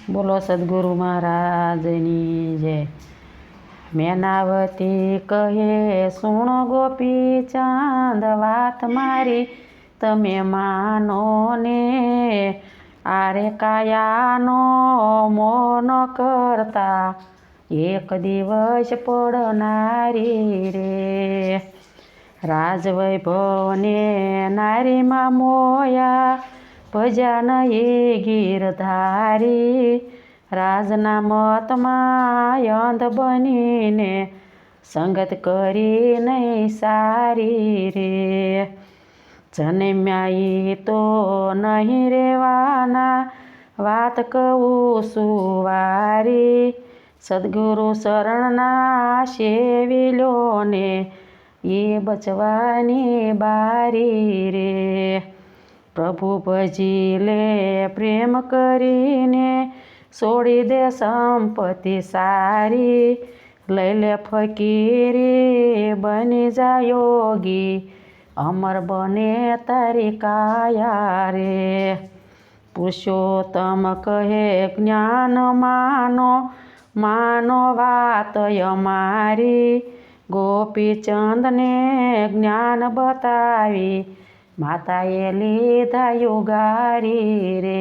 બોલો સદગુરુ મહારાજની જય। મેનાવતી કહે સુણ ગોપી ચાંદ વાત મારી તમે માનો ને, આરે કાયાનો મોહ ન કરતા એક દિવસ પડનારી રે। રાજવૈભવને નારીમાં મોયા ભજ્યા નહીં ગીરધારી, રાજના મતમાં અંધ બનીને સંગત કરી નહીં સારી રે। જન્મ્યા ઈ તો નહીં રેવાના વાત કહું સુવારી, સદગુરુ શરણના સેવી લો ને એ બચવાની બારી રે। પ્રભુ ભજી લે પ્રેમ કરીને છોડી દે સંપત્તિ સારી, લઈ લે ફકીરી બની જા યોગી અમર બને તારી કાયા રે। પુરુષોત્તમ કહે જ્ઞાન માનો, માનો વાત અમારી, ગોપીચંદને જ્ઞાન બતાવી માતાએ લીધા યુગારી રે।